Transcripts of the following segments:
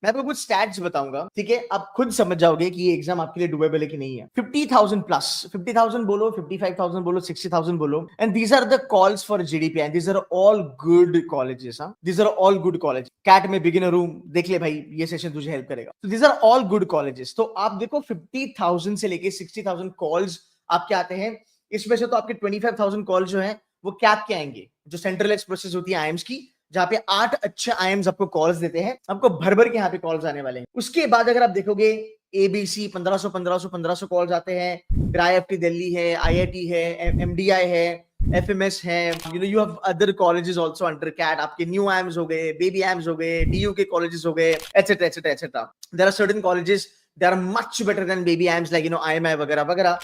मैं आपको कुछ स्टैट्स बताऊंगा, ठीक है, आप खुद समझ जाओगे कि ये एग्जाम आपके लिए डुएबल है कि नहीं है। 50,000 प्लस, 50,000 बोलो, 55,000 बोलो, 60,000 बोलो, and these are the calls for GDP and these are all good colleges. हाँ, these are all good college. CAT में बिगिनर रूम देख ले भाई, ये सेशन तुझे हेल्प करेगा। तो these are all good colleges. तो आप देखो 50,000 से लेके 60,000 कॉल्स आपके आते हैं। इसमें से तो आपके 25,000 कॉल जो है वो कैप के आएंगे, जो सेंट्रलाइज्ड प्रोसेस होती है आईएम्स की, जहां पे 8 अच्छे आईएम्स आपको कॉल्स देते हैं, आपको भर भर के यहाँ पे कॉल्स आने वाले हैं। उसके बाद अगर आप देखोगे एबीसी 1500 कॉल्स आते हैं, फिर आईएफटी दिल्ली है, आईआईटी है, एमडीआई है, एफएमएस है, you have other colleges also under CAT. आपके न्यू आईएम्स हो गए, बेबी आईएम्स हो गए, डीयू के कॉलेजेस हो गए, etcetera etcetera etcetera. There are certain colleges that are much better than baby IIMs, like IMI वगैरह वगैरह।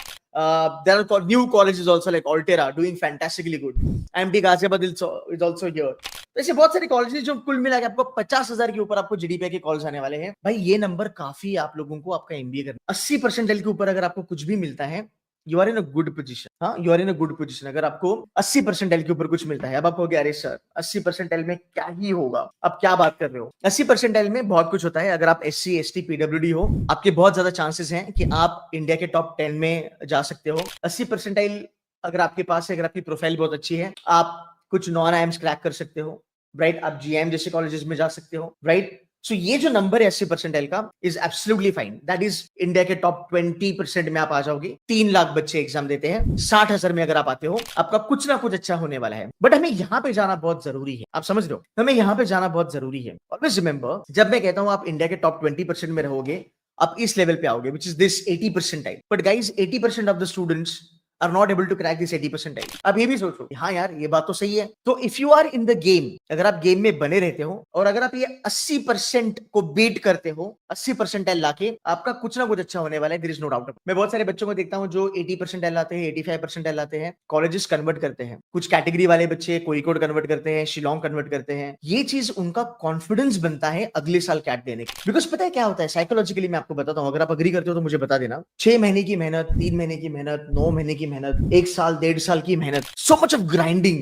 There are new colleges also like Altera doing fantastically good. IMT Ghaziabad is also here. तो ऐसे बहुत सारे colleges जो कुल मिला के आपको 50,000 के ऊपर आपको जीडीपी के कॉल्स आने वाले हैं। भाई ये नंबर काफी आप लोगों को आपका एमबीए करना। 80% के ऊपर अगर आपको कुछ भी मिलता है, you are in a good position. हाँ, you are in a good position. अगर आपको 80% के ऊपर कुछ मिलता है, अब आप कहोगे अरे सर 80% में क्या ही होगा, अब क्या बात कर रहे हो। 80% में बहुत कुछ होता है। अगर आप SC ST PWD हो, आपके बहुत ज्यादा चांसेस हैं कि आप इंडिया के टॉप 10 में जा सकते हो। 80% अगर आपके पास है, अगर आपकी प्रोफाइल बहुत अच्छी है, आप कुछ नॉन आईएम्स क्रैक कर सकते हो, राइट। आप जीएम जैसे कॉलेजेस में जा सकते हो, राइट। सो ये जो नंबर है 80% का is absolutely fine. That is India के टॉप 20% में आप आ जाओगे। 3 लाख बच्चे एग्जाम देते हैं, 60,000 में अगर आप आते हो, आपका कुछ ना कुछ अच्छा होने वाला है। बट हमें यहाँ पे जाना बहुत जरूरी है, आप समझ रहे हो, हमें यहाँ पे जाना बहुत जरूरी है। ऑलवेज रिमेंबर, जब मैं कहता हूँ आप इंडिया के टॉप 20% में रहोगे, आप इस लेवल पे आओगे, which is this 80%। But guys 80% of the students are not able to crack this 80%। अब ये भी सोचो, हाँ यार ये बात तो सही है। तो if you are in the game, अगर आप गेम में बने रहते हो और अगर आप ये 80% को बीट करते हो, 80% लाके, आपका कुछ ना कुछ अच्छा होने वाला है। There is no doubt. मैं बहुत सारे बच्चों को देखता हूँ जो 80% लाते हैं, 85% लाते हैं, कॉलेजेस कन्वर्ट करते हैं। कुछ कैटेगरी वाले बच्चे कोईकोड कन्वर्ट करते हैं, शिलोंग कन्वर्ट करते हैं। ये चीज उनका कॉन्फिडेंस बनता है अगले साल कैट देने की। बिकॉज पता है क्या होता है साइकोलॉजिकली, मैं आपको बताता हूँ, अगर आप अग्री करते हो तो मुझे बता देना। 6 महीने की मेहनत, 3 महीने की मेहनत, 9 महीने की मेहनत, 1 साल 1.5 साल की मेहनत, so much of grinding,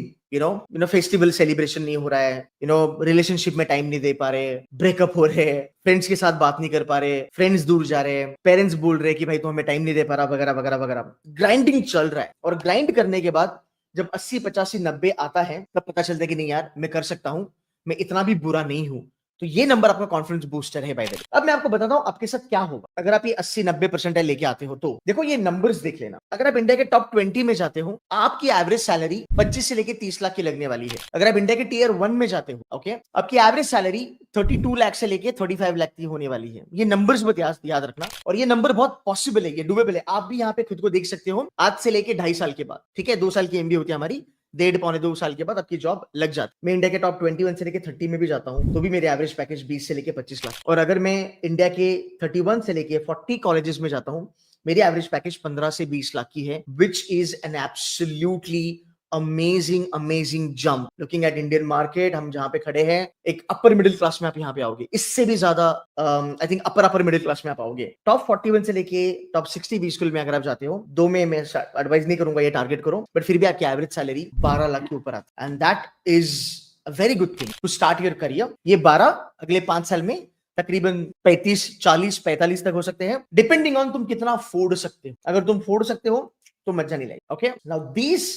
festival celebration नहीं हो रहा है, रिलेशनशिप में टाइम नहीं दे पा रहे, ब्रेकअप हो रहे हैं, फ्रेंड्स के साथ बात नहीं कर पा रहे, फ्रेंड्स दूर जा रहे हैं, पेरेंट्स बोल रहे हैं कि भाई तो हमें टाइम नहीं दे पा रहा, वगैरह वगैरह वगैरह। ग्राइंडिंग चल रहा है, और ग्राइंड करने के बाद जब 80 85 90 आता है, तब पता चलता है कि नहीं यार मैं कर सकता हूं, मैं इतना भी बुरा नहीं हूं। तो ये नंबर आपका कॉन्फिडेंस बूस्टर है। बाय द वे, अब मैं आपको बताता हूं आपके साथ क्या होगा अगर आप ये 80-90% लेके आते हो। तो देखो ये नंबर्स देख लेना। अगर आप इंडिया के टॉप 20 में जाते हो, आपकी एवरेज सैलरी 25 से लेके 30 लाख की लगने वाली है। अगर आप इंडिया के टीयर 1 में जाते हो, ओके, आपकी एवरेज सैलरी 32 लाख से लेके 35 लाख की होने वाली है। ये नंबर्स बहुत याद रखना, और ये नंबर बहुत पॉसिबल है, ये डुएबल है। आप भी यहाँ पे खुद को देख सकते हो आज से लेके 2.5 साल के बाद, ठीक है, 2 साल की एमबीए होती है हमारी, 1.5-2 साल के बाद आपकी जॉब लग जाती। मैं इंडिया के टॉप 21 से लेके 30 में भी जाता हूं, तो भी मेरे एवरेज पैकेज 20 से लेके 25 लाख। और अगर मैं इंडिया के 31 से लेके 40 कॉलेजेस में जाता हूं, मेरी एवरेज पैकेज 15 से 20 लाख की है, which is an absolutely amazing jump. Looking at Indian market, हम जहां पे खड़े हैं, एक अपर मिडिल क्लास में आप यहाँ पे आओगे, इससे भी ज्यादा I think upper middle class में आप आओगे। टॉप 41 से लेके टॉप 60 भी स्कूल में अगर आप जाते हो, 2 में मैं एडवाइस नहीं करूंगा ये टारगेट करो, बट फिर भी आपकी एवरेज सैलरी 12 लाख के ऊपर आता है, and that is a very good thing to start your career. ये 12 अगले 5 साल में तकरीबन 35, 40, 45 तक हो सकते हैं, डिपेंडिंग ऑन तुम कितना फोड़ सकते हो। अगर तुम फोड़ सकते हो तो मजा नहीं लगेगी। Okay, now this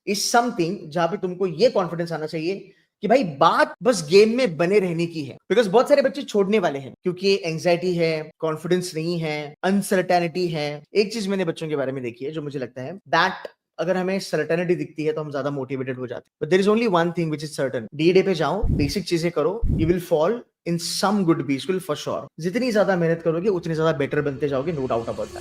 is something जहां पे तुमको ये कॉन्फिडेंस आना चाहिए कि भाई बात बस गेम में बने रहने की है। बिकॉज बहुत सारे बच्चे छोड़ने वाले हैं क्योंकि एंजाइटी है, कॉन्फिडेंस नहीं है, अनसर्टेनिटी है। एक चीज मैंने बच्चों के बारे में देखी है जो मुझे लगता है, दैट अगर हमें सर्टेनिटी दिखती है तो हम ज्यादा मोटिवेटेड हो जाते हैं। But there is only one thing which is certain, day पे जाओ, बेसिक चीजें करो, you will fall in some good B school for sure. जितनी ज्यादा मेहनत करोगे उतनी ज्यादा बेटर बनते जाओगे, नो डाउट अबाउट दैट।